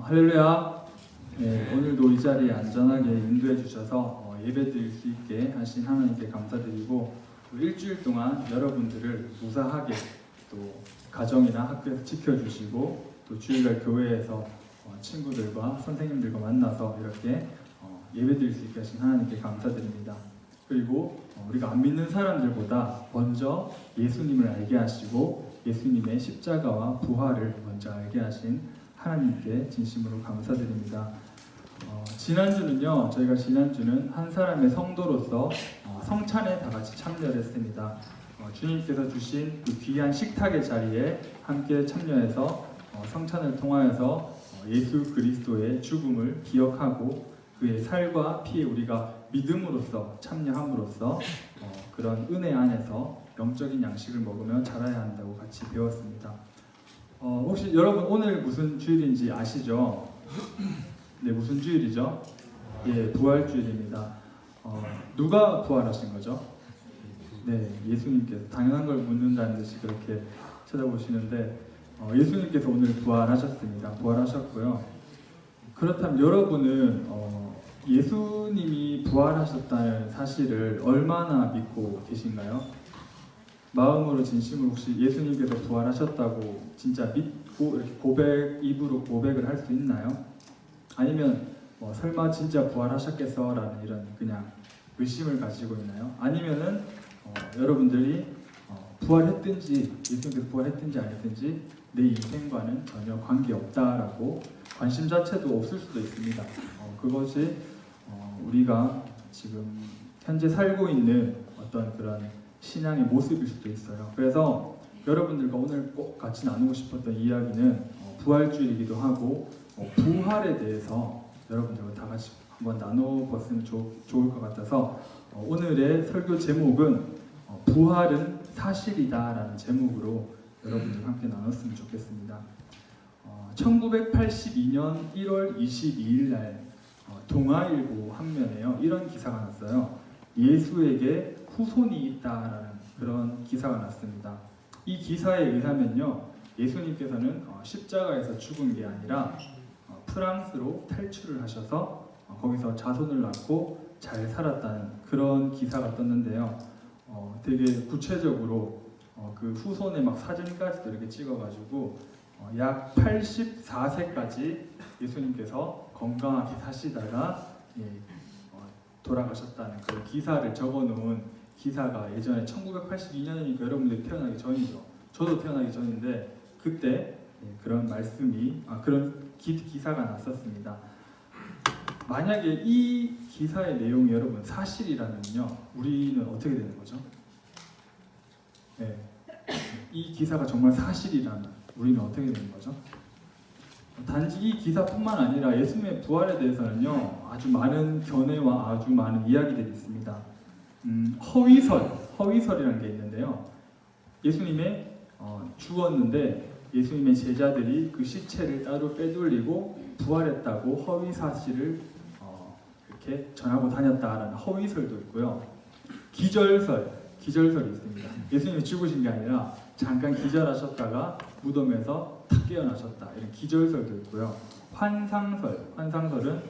할렐루야. 네, 오늘도 이 자리에 안전하게 인도해 주셔서 예배 드릴 수 있게 하신 하나님께 감사드리고, 또 일주일 동안 여러분들을 무사하게 또 가정이나 학교에서 지켜주시고, 또 주일날 교회에서 친구들과 선생님들과 만나서 이렇게 예배 드릴 수 있게 하신 하나님께 감사드립니다. 그리고 우리가 안 믿는 사람들보다 먼저 예수님을 알게 하시고 예수님의 십자가와 부활을 먼저 알게 하신 하나님께 진심으로 감사드립니다. 저희가 지난주는 한 사람의 성도로서 성찬에 다 같이 참여를 했습니다. 주님께서 주신 그 귀한 식탁의 자리에 함께 참여해서 성찬을 통하여서 예수 그리스도의 죽음을 기억하고 그의 살과 피에 우리가 믿음으로써 참여함으로써 그런 은혜 안에서 영적인 양식을 먹으며 자라야 한다고 같이 배웠습니다. 혹시 여러분 오늘 무슨 주일인지 아시죠? 네, 무슨 주일이죠? 예, 부활주일입니다. 누가 부활하신 거죠? 네, 예수님께서. 당연한 걸 묻는다는 듯이 그렇게 쳐다보시는데 예수님께서 오늘 부활하셨습니다. 부활하셨고요. 그렇다면 여러분은 예수님이 부활하셨다는 사실을 얼마나 믿고 계신가요? 마음으로 진심으로 혹시 예수님께서 부활하셨다고 진짜 믿고 이렇게 입으로 고백을 할 수 있나요? 아니면 설마 진짜 부활하셨겠어? 라는 이런 그냥 의심을 가지고 있나요? 아니면은 여러분들이 부활했든지 예수님께서 부활했든지 안 했든지 내 인생과는 전혀 관계없다라고 관심 자체도 없을 수도 있습니다. 그것이 우리가 지금 현재 살고 있는 어떤 그런 신앙의 모습일 수도 있어요. 그래서 여러분들과 오늘 꼭 같이 나누고 싶었던 이야기는 부활주일이기도 하고 부활에 대해서 여러분들과 다 같이 한번 나눠봤으면 좋을 것 같아서 오늘의 설교 제목은 부활은 사실이다 라는 제목으로 여러분들과 함께 나눴으면 좋겠습니다. 1982년 1월 22일 날 동아일보 한 면에요, 이런 기사가 났어요. 예수에게 후손이 있다라는 그런 기사가 났습니다. 이 기사에 의하면요, 예수님께서는 십자가에서 죽은 게 아니라 프랑스로 탈출을 하셔서 거기서 자손을 낳고 잘 살았다는 그런 기사가 떴는데요. 되게 구체적으로 그 후손의 막 사진까지도 이렇게 찍어가지고 약 84세까지 예수님께서 건강하게 사시다가 돌아가셨다는 그 기사를 적어놓은 기사가 예전에 1982년이니까 여러분들이 태어나기 전이죠. 저도 태어나기 전인데 그때 그런 말씀이 그런 기사가 났었습니다. 만약에 이 기사의 내용이 여러분 사실이라면요, 우리는 어떻게 되는 거죠? 네. 이 기사가 정말 사실이라면 우리는 어떻게 되는 거죠? 단지 이 기사뿐만 아니라 예수님의 부활에 대해서는요, 아주 많은 견해와 아주 많은 이야기들이 있습니다. 허위설이라는 게 있는데요. 예수님의 죽었는데 예수님의 제자들이 그 시체를 따로 빼돌리고 부활했다고 허위 사실을 이렇게 전하고 다녔다라는 허위설도 있고요. 기절설이 있습니다. 예수님이 죽으신 게 아니라 잠깐 기절하셨다가 무덤에서 탁 깨어나셨다, 이런 기절설도 있고요. 환상설은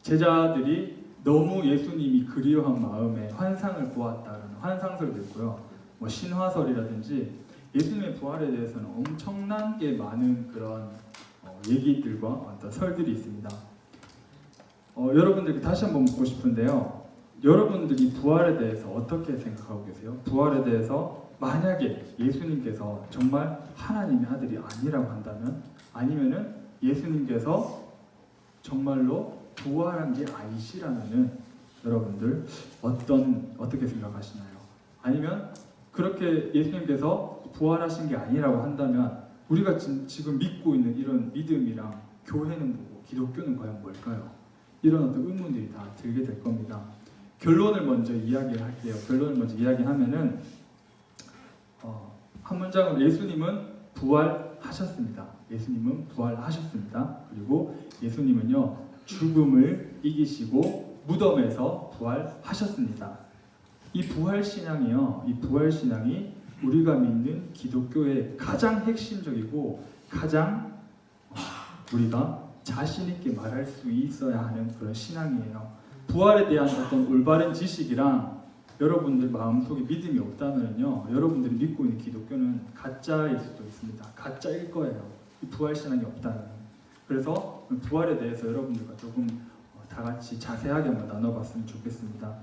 제자들이 너무 예수님이 그리워한 마음에 환상을 보았다라는 환상설도 있고요. 신화설이라든지 예수님의 부활에 대해서는 엄청나게 많은 그런 얘기들과 어떤 설들이 있습니다. 여러분들께 다시 한번 묻고 싶은데요, 여러분들이 부활에 대해서 어떻게 생각하고 계세요? 부활에 대해서 만약에 예수님께서 정말 하나님의 아들이 아니라고 한다면, 아니면은 예수님께서 정말로 부활한 게 아니시라면은 여러분들 어떻게 생각하시나요? 아니면 그렇게 예수님께서 부활하신 게 아니라고 한다면 우리가 지금 믿고 있는 이런 믿음이랑 교회는 뭐고 기독교는 과연 뭘까요? 이런 어떤 의문들이 다 들게 될 겁니다. 결론을 먼저 이야기를 할게요. 결론을 먼저 이야기하면은 한 문장으로 예수님은 부활하셨습니다. 예수님은 부활하셨습니다. 그리고 예수님은요, 죽음을 이기시고 무덤에서 부활하셨습니다. 이 부활신앙이 우리가 믿는 기독교의 가장 핵심적이고 가장 우리가 자신 있게 말할 수 있어야 하는 그런 신앙이에요. 부활에 대한 어떤 올바른 지식이랑 여러분들 마음속에 믿음이 없다면요, 여러분들이 믿고 있는 기독교는 가짜일 수도 있습니다. 가짜일 거예요. 이 부활 신앙이 없다면. 그래서 부활에 대해서 여러분들과 조금 다 같이 자세하게 한번 나눠봤으면 좋겠습니다.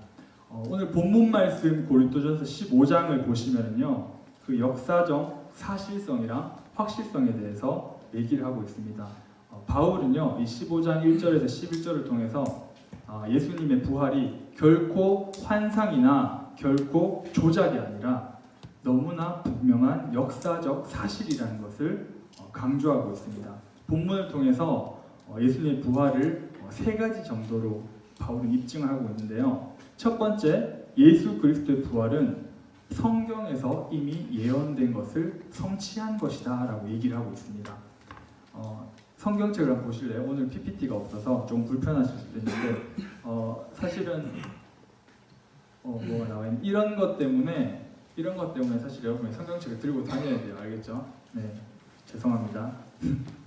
오늘 본문 말씀 고린도전서 15장을 보시면요, 그 역사적 사실성이랑 확실성에 대해서 얘기를 하고 있습니다. 바울은요, 이 15장 1절에서 11절을 통해서 예수님의 부활이 결코 환상이나 결코 조작이 아니라 너무나 분명한 역사적 사실이라는 것을 강조하고 있습니다. 본문을 통해서 예수님의 부활을 세 가지 정도로 바울은 입증하고 있는데요. 첫 번째, 예수 그리스도의 부활은 성경에서 이미 예언된 것을 성취한 것이다 라고 얘기를 하고 있습니다. 성경책을 한번 보실래요? 오늘 PPT가 없어서 좀 불편하실 수도 있는데 사실은 뭐가 나와 있는 이런 것 때문에 사실 여러분이 성경책을 들고 다녀야 돼요. 알겠죠? 네, 죄송합니다.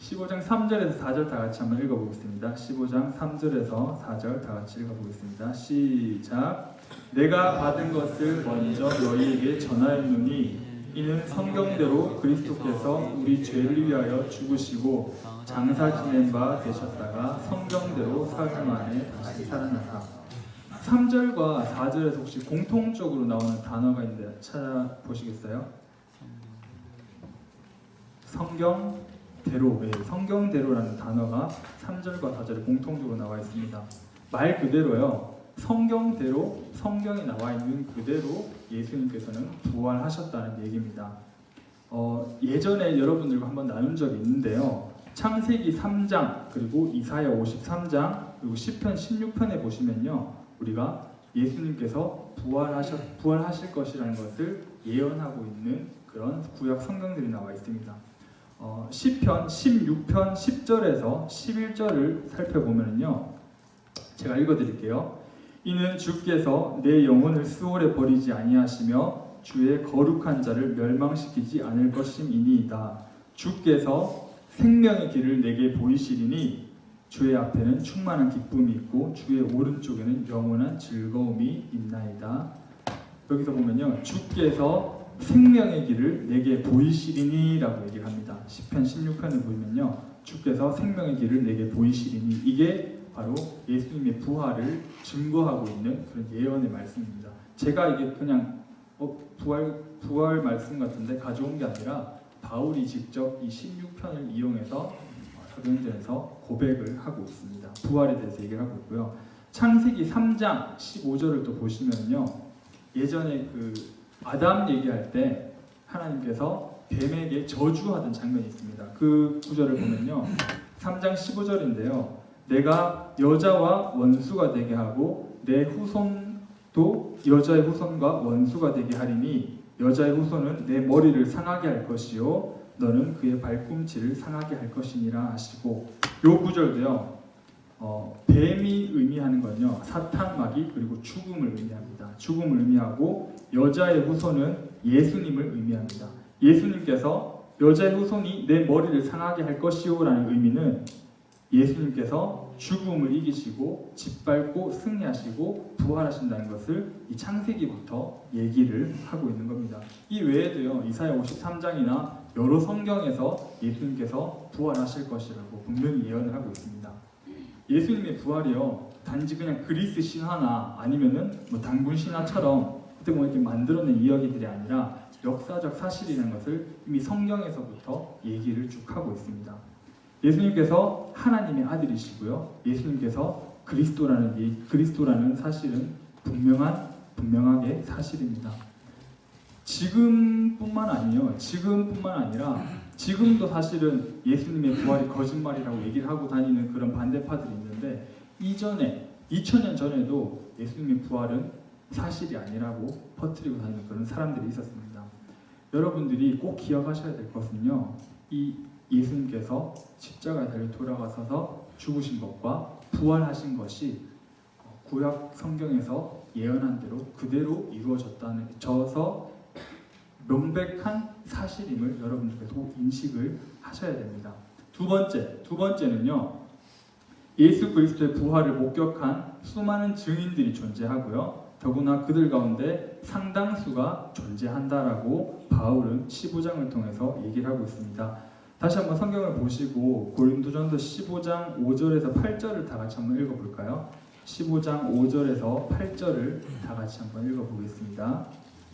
15장 3절에서 4절 다 같이 한번 읽어보겠습니다. 15장 3절에서 4절 다 같이 읽어보겠습니다. 시작. 내가 받은 것을 먼저 너희에게 전하였노니 이는 성경대로 그리스도께서 우리 죄를 위하여 죽으시고 장사 지낸 바 되셨다가 성경대로 사흘 만에 다시 살아나사. 3절과 4절에서 혹시 공통적으로 나오는 단어가 있는데 찾아보시겠어요? 성경대로, 성경대로라는 단어가 3절과 4절에 공통적으로 나와 있습니다. 말 그대로요, 성경대로, 성경에 나와 있는 그대로 예수님께서는 부활하셨다는 얘기입니다. 예전에 여러분들과 한번 나눈 적이 있는데요, 창세기 3장 그리고 이사야 53장 그리고 시편 16편에 보시면요, 우리가 예수님께서 부활하실 것이라는 것을 예언하고 있는 그런 구약 성경들이 나와 있습니다. 시편 16편 10절에서 11절을 살펴보면요, 제가 읽어드릴게요. 이는 주께서 내 영혼을 수월에 버리지 아니하시며 주의 거룩한 자를 멸망시키지 않을 것임이니이다. 주께서 생명의 길을 내게 보이시리니 주의 앞에는 충만한 기쁨이 있고 주의 오른쪽에는 영원한 즐거움이 있나이다. 여기서 보면요, 주께서 생명의 길을 내게 보이시리니 라고 얘기를 합니다. 시편 16편을 보면요, 주께서 생명의 길을 내게 보이시리니, 이게 바로 예수님의 부활을 증거하고 있는 그런 예언의 말씀입니다. 제가 이게 그냥 부활 말씀 같은데 가져온 게 아니라 바울이 직접 이 16편을 이용해서 사도행전에서 고백을 하고 있습니다. 부활에 대해서 얘기를 하고 있고요. 창세기 3장 15절을 또 보시면요, 예전에 그 아담 얘기할 때 하나님께서 뱀에게 저주하던 장면이 있습니다. 그 구절을 보면요, 3장 15절인데요. 내가 여자와 원수가 되게 하고 내 후손도 여자의 후손과 원수가 되게 하리니 여자의 후손은 내 머리를 상하게 할 것이요 너는 그의 발꿈치를 상하게 할 것이니라 하시고, 요 구절도요, 뱀이 의미하는 건요, 사탄, 마귀 그리고 죽음을 의미합니다. 죽음을 의미하고, 여자의 후손은 예수님을 의미합니다. 예수님께서 여자의 후손이 내 머리를 상하게 할 것이요 라는 의미는 예수님께서 죽음을 이기시고 짓밟고 승리하시고 부활하신다는 것을 이 창세기부터 얘기를 하고 있는 겁니다. 이 외에도요, 이사야 53장이나 여러 성경에서 예수님께서 부활하실 것이라고 분명히 예언을 하고 있습니다. 예수님의 부활이요, 단지 그냥 그리스 신화나 아니면은 뭐 단군 신화처럼 그때 뭐 이렇게 만들어낸 이야기들이 아니라 역사적 사실이라는 것을 이미 성경에서부터 얘기를 쭉 하고 있습니다. 예수님께서 하나님의 아들이시고요, 예수님께서 그리스도라는 사실은 분명하게 사실입니다. 지금뿐만 아니라 지금도 사실은 예수님의 부활이 거짓말이라고 얘기를 하고 다니는 그런 반대파들이 있는데, 이전에 2000년 전에도 예수님의 부활은 사실이 아니라고 퍼뜨리고 다니는 그런 사람들이 있었습니다. 여러분들이 꼭 기억하셔야 될 것은요, 이 예수님께서 십자가에 달려 돌아가셔서 죽으신 것과 부활하신 것이 구약 성경에서 예언한 대로 그대로 이루어져서 명백한 사실임을 여러분들께서 인식을 하셔야 됩니다. 두 번째는요. 예수 그리스도의 부활을 목격한 수많은 증인들이 존재하고요. 더구나 그들 가운데 상당수가 존재한다라고 바울은 15장을 통해서 얘기를 하고 있습니다. 다시 한번 성경을 보시고 고린도전서 15장 5절에서 8절을 다 같이 한번 읽어볼까요? 15장 5절에서 8절을 다 같이 한번 읽어보겠습니다.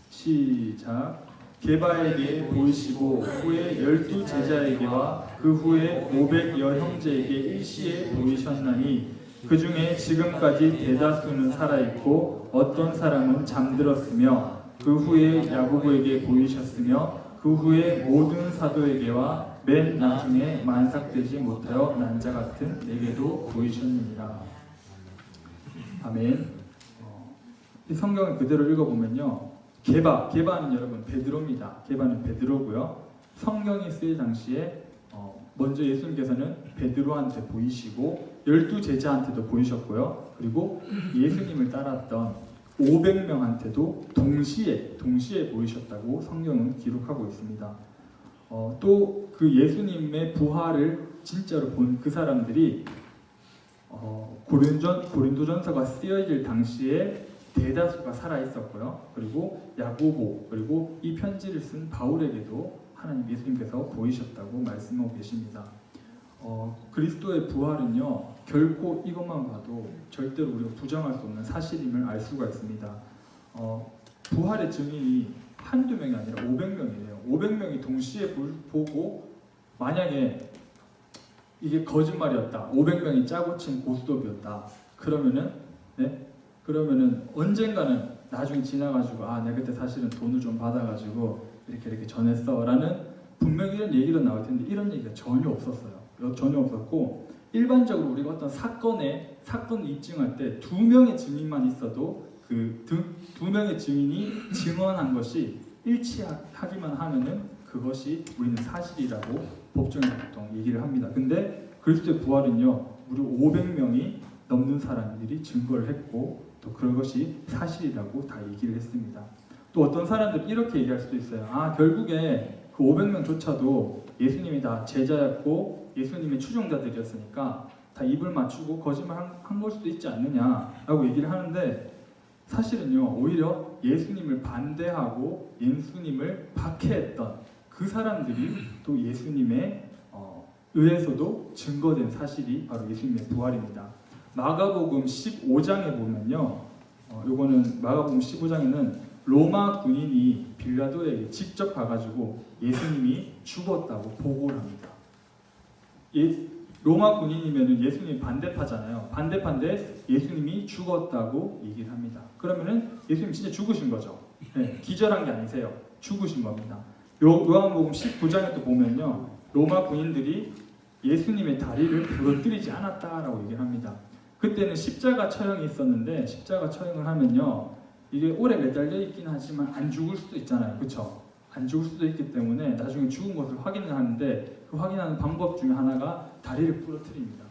시작. 게바에게 보이시고 후에 12 제자에게와 그 후에 500여 형제에게 일시에 보이셨나니 그 중에 지금까지 대다수는 살아있고 어떤 사람은 잠들었으며 그 후에 야고보에게 보이셨으며 그 후에 모든 사도에게와 맨 나중에 만삭되지 못하여 난 자 같은 내게도 보이셨느니라. 아멘. 이 성경을 그대로 읽어보면요. 게바는 여러분 베드로입니다. 게바는 베드로고요. 성경이 쓰일 당시에 먼저 예수님께서는 베드로한테 보이시고 12 제자한테도 보이셨고요. 그리고 예수님을 따랐던 500명한테도 동시에 보이셨다고 성경은 기록하고 있습니다. 또 그 예수님의 부활을 진짜로 본 그 사람들이 고린도전서가 쓰여질 당시에 대다수가 살아있었고요. 그리고 야고보, 그리고 이 편지를 쓴 바울에게도 하나님 예수님께서 보이셨다고 말씀하고 계십니다. 그리스도의 부활은요, 결코 이것만 봐도 절대로 우리가 부정할 수 없는 사실임을 알 수가 있습니다. 부활의 증인이 한두 명이 아니라 500명이래요. 500명이 동시에 보고 만약에 이게 거짓말이었다, 500명이 짜고 친 고스톱이었다, 그러면은 언젠가는 나중에 지나가지고 내가 그때 사실은 돈을 좀 받아가지고 이렇게 전했어 라는 분명히 이런 얘기가 나올 텐데 이런 얘기가 전혀 없었어요. 전혀 없었고, 일반적으로 우리가 어떤 사건을 입증할 때 2명의 증인만 있어도 그 두 명의 증인이 증언한 것이 일치하기만 하면은 그것이 우리는 사실이라고 법정에서 보통 얘기를 합니다. 근데 그리스도의 부활은요, 무려 500명이 넘는 사람들이 증거를 했고 또 그것이 사실이라고 다 얘기를 했습니다. 또 어떤 사람들은 이렇게 얘기할 수도 있어요. 결국에 그 500명조차도 예수님이 다 제자였고 예수님의 추종자들이었으니까 다 입을 맞추고 거짓말 한 걸 수도 있지 않느냐라고 얘기를 하는데, 사실은요, 오히려 예수님을 반대하고 예수님을 박해했던 그 사람들이 또 예수님의 의해서도 증거된 사실이 바로 예수님의 부활입니다. 마가복음 15장에 보면요, 요거는 마가복음 15장에는 로마 군인이 빌라도에게 직접 가가지고 예수님이 죽었다고 보고를 합니다. 로마 군인이면 예수님이 반대파잖아요. 반대파인데 예수님이 죽었다고 얘기를 합니다. 그러면은 예수님 진짜 죽으신 거죠. 네, 기절한 게 아니세요. 죽으신 겁니다. 요한복음 19장에 또 보면요, 로마 군인들이 예수님의 다리를 부러뜨리지 않았다라고 얘기를 합니다. 그때는 십자가 처형이 있었는데 십자가 처형을 하면요, 이게 오래 매달려 있긴 하지만 안 죽을 수도 있잖아요. 그렇죠? 안 죽을 수도 있기 때문에 나중에 죽은 것을 확인을 하는데 그 확인하는 방법 중에 하나가 다리를 부러뜨립니다.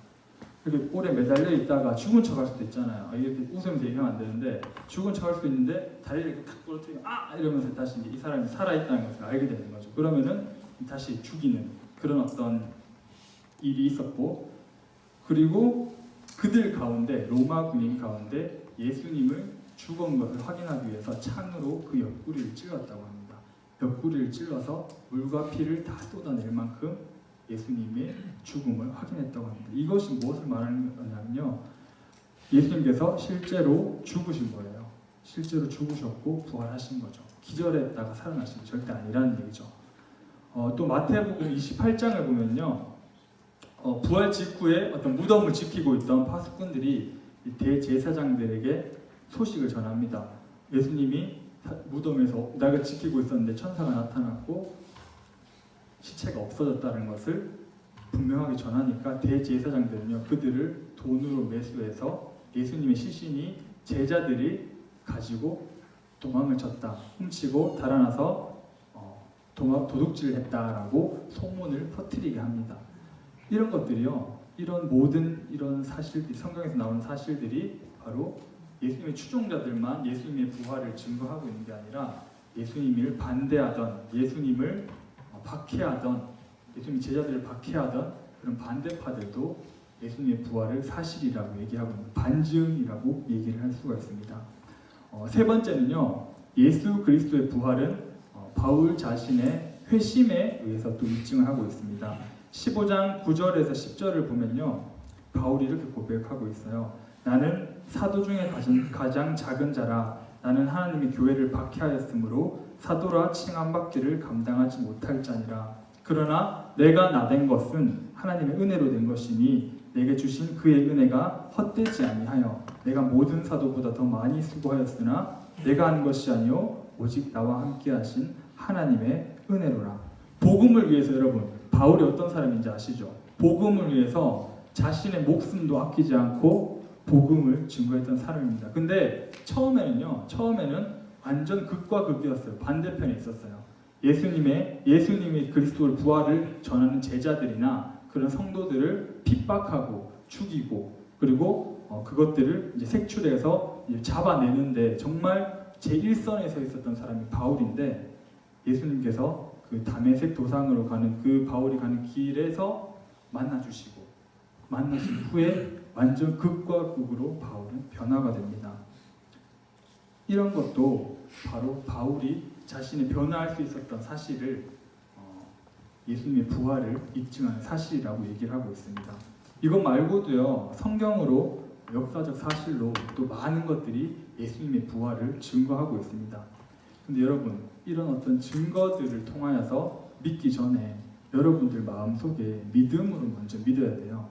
이렇게 오래 매달려 있다가 죽은 척 할 수도 있잖아요. 이렇게 웃으면서 얘기하면 안 되는데 죽은 척 할 수도 있는데 다리를 이렇게 탁 부러뜨리면 이러면서 다시 이 사람이 살아있다는 것을 알게 되는 거죠. 그러면은 다시 죽이는 그런 어떤 일이 있었고, 그리고 그들 가운데, 로마 군인 가운데 예수님을 죽은 것을 확인하기 위해서 창으로 그 옆구리를 찔렀다고 합니다. 옆구리를 찔러서 물과 피를 다 쏟아낼 만큼 예수님의 죽음을 확인했다고 합니다. 이것이 무엇을 말하는 거냐면요, 예수님께서 실제로 죽으신 거예요. 실제로 죽으셨고 부활하신 거죠. 기절했다가 살아나신 게 절대 아니라는 얘기죠. 또 마태복음 28장을 보면요, 부활 직후에 어떤 무덤을 지키고 있던 파수꾼들이 대제사장들에게 소식을 전합니다. 예수님이 무덤에서 내가 지키고 있었는데 천사가 나타났고 시체가 없어졌다는 것을 분명하게 전하니까 대제사장들은요, 그들을 돈으로 매수해서 예수님의 시신이 제자들이 가지고 도망을 쳤다, 훔치고 달아나서 도둑질을 했다라고 소문을 퍼뜨리게 합니다. 이런 것들이요, 이런 사실들이, 성경에서 나오는 사실들이 바로 예수님의 추종자들만 예수님의 부활을 증거하고 있는 게 아니라 예수님을 반대하던, 예수님을 박해하던, 예수님의 제자들을 박해하던 그런 반대파들도 예수님의 부활을 사실이라고 얘기하고 반증이라고 얘기를 할 수가 있습니다. 세 번째는요, 예수 그리스도의 부활은 바울 자신의 회심에 의해서 또 입증을 하고 있습니다. 15장 9절에서 10절을 보면요, 바울이 이렇게 고백하고 있어요. 나는 사도 중에 가장 작은 자라. 나는 하나님의 교회를 박해하였으므로 사도라 칭함받기를 감당하지 못할 자니라. 그러나 내가 나된 것은 하나님의 은혜로 된 것이니 내게 주신 그의 은혜가 헛되지 아니하여 내가 모든 사도보다 더 많이 수고하였으나 내가 한 것이 아니요 오직 나와 함께 하신 하나님의 은혜로라. 복음을 위해서, 여러분, 바울이 어떤 사람인지 아시죠? 복음을 위해서 자신의 목숨도 아끼지 않고 복음을 증거했던 사람입니다. 근데 처음에는 완전 극과 극이었어요. 반대편에 있었어요. 예수님의 그리스도의 부활을 전하는 제자들이나 그런 성도들을 핍박하고 죽이고, 그리고 그것들을 이제 색출해서 이제 잡아내는데 정말 제1선에 서 있었던 사람이 바울인데, 예수님께서 그 다메섹 도상으로 가는 그 바울이 가는 길에서 만나신 후에 완전 극과 극으로 바울은 변화가 됩니다. 이런 것도 바로 바울이 자신이 변화할 수 있었던 사실을 예수님의 부활을 입증하는 사실이라고 얘기를 하고 있습니다. 이것 말고도요, 성경으로 역사적 사실로 또 많은 것들이 예수님의 부활을 증거하고 있습니다. 근데 여러분, 이런 어떤 증거들을 통하여서 믿기 전에 여러분들 마음속에 믿음으로 먼저 믿어야 돼요.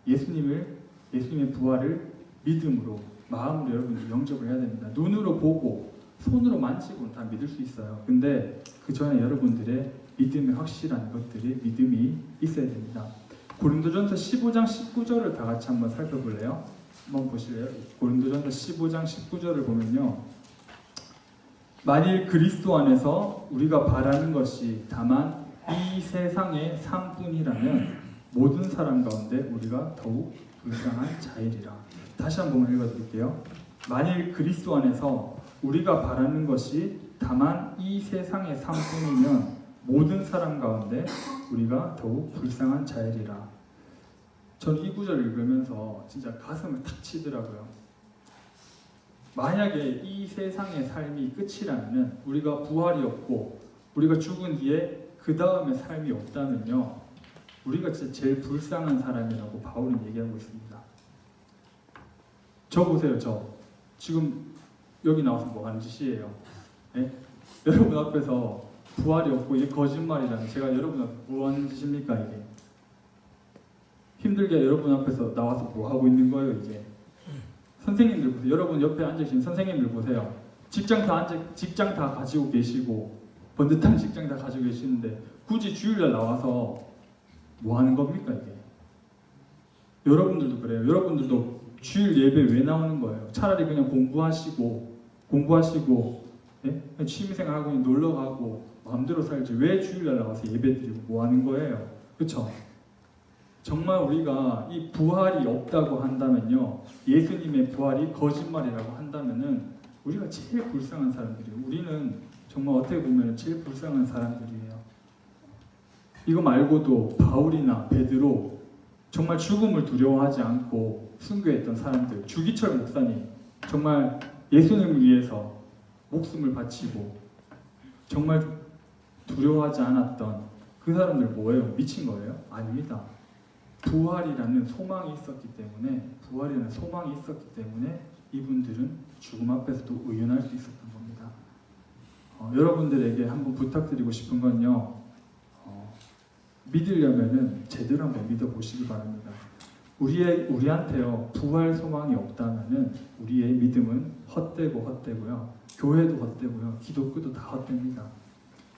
예수님의 부활을 믿음으로, 마음으로 여러분들 영접을 해야 됩니다. 눈으로 보고 손으로 만지고는 다 믿을 수 있어요. 근데 그 전에 여러분들의 믿음의 확실한 것들이 믿음이 있어야 됩니다. 고린도전서 15장 19절을 다 같이 한번 살펴볼래요? 한번 보실래요? 고린도전서 15장 19절을 보면요, 만일 그리스도 안에서 우리가 바라는 것이 다만 이 세상의 삶뿐이라면 모든 사람 가운데 우리가 더욱 불쌍한 자이리라. 다시 한번 읽어드릴게요. 만일 그리스도 안에서 우리가 바라는 것이 다만 이 세상의 삶뿐이면 모든 사람 가운데 우리가 더욱 불쌍한 자이리라. 전 이 구절을 읽으면서 진짜 가슴을 탁 치더라고요. 만약에 이 세상의 삶이 끝이라면, 우리가 부활이 없고 우리가 죽은 뒤에 그 다음에 삶이 없다면요, 우리가 진짜 제일 불쌍한 사람이라고 바울은 얘기하고 있습니다. 저 보세요. 저 지금 여기 나와서 뭐 하는 짓이에요? 네? 여러분 앞에서 부활이 없고 이게 거짓말이라면 제가 여러분 앞에 뭐 하는 짓입니까? 이게 힘들게 여러분 앞에서 나와서 뭐 하고 있는 거예요? 이게 선생님들 보세요. 여러분 옆에 앉으신 선생님들 보세요. 직장 다 가지고 계시고 번듯한 직장 다 가지고 계시는데 굳이 주일날 나와서 뭐 하는 겁니까 이게? 여러분들도 그래요. 여러분들도 주일 예배 왜 나오는 거예요? 차라리 그냥 공부하시고 예? 취미생활 하고 놀러 가고 마음대로 살지 왜 주일날 나와서 예배 드리고 뭐 하는 거예요? 그렇죠? 정말 우리가 이 부활이 없다고 한다면요, 예수님의 부활이 거짓말이라고 한다면은 우리가 제일 불쌍한 사람들이에요. 우리는 정말 어떻게 보면 제일 불쌍한 사람들이에요. 이거 말고도 바울이나 베드로, 정말 죽음을 두려워하지 않고 순교했던 사람들, 주기철 목사님, 정말 예수님을 위해서 목숨을 바치고 정말 두려워하지 않았던 그 사람들 뭐예요? 미친 거예요? 아닙니다. 부활이라는 소망이 있었기 때문에 이분들은 죽음 앞에서도 의연할 수 있었던 겁니다. 여러분들에게 한번 부탁드리고 싶은 건요, 믿으려면은 제대로 한번 믿어보시기 바랍니다. 우리한테요, 부활 소망이 없다면은 우리의 믿음은 헛되고요, 교회도 헛되고요, 기독교도 다 헛됩니다.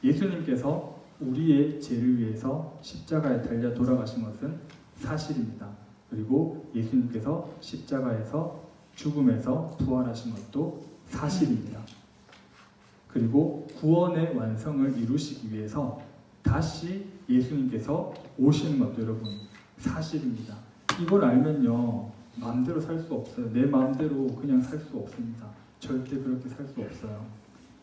예수님께서 우리의 죄를 위해서 십자가에 달려 돌아가신 것은 사실입니다. 그리고 예수님께서 십자가에서 죽음에서 부활하신 것도 사실입니다. 그리고 구원의 완성을 이루시기 위해서 다시 예수님께서 오시는 것도 여러분 사실입니다. 이걸 알면요, 마음대로 살 수 없어요. 내 마음대로 그냥 살 수 없습니다. 절대 그렇게 살 수 없어요.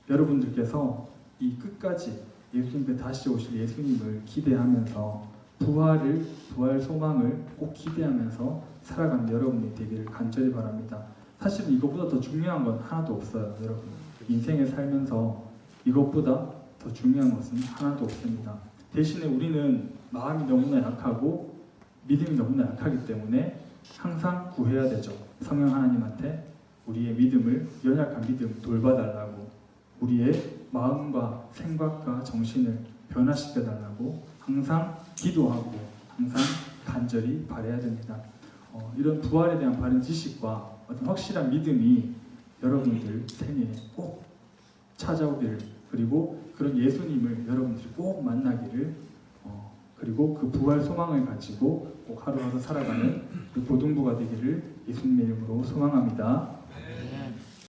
여러분들께서 이 끝까지 예수님께 다시 오실 예수님을 기대하면서 부활 소망을 꼭 기대하면서 살아가는 여러분이 되기를 간절히 바랍니다. 사실은 이것보다 더 중요한 건 하나도 없어요, 여러분. 인생을 살면서 이것보다 더 중요한 것은 하나도 없습니다. 대신에 우리는 마음이 너무나 약하고 믿음이 너무나 약하기 때문에 항상 구해야 되죠. 성령 하나님한테 우리의 믿음을, 연약한 믿음 돌봐달라고, 우리의 마음과 생각과 정신을 변화시켜달라고 항상 기도하고 항상 간절히 바라야 됩니다. 이런 부활에 대한 바른 지식과 어떤 확실한 믿음이 여러분들 생에 꼭 찾아오기를, 그리고 그런 예수님을 여러분들이 꼭 만나기를, 그리고 그 부활 소망을 가지고 꼭 하루하루 살아가는 그 고등부가 되기를 예수님의 이름으로 소망합니다.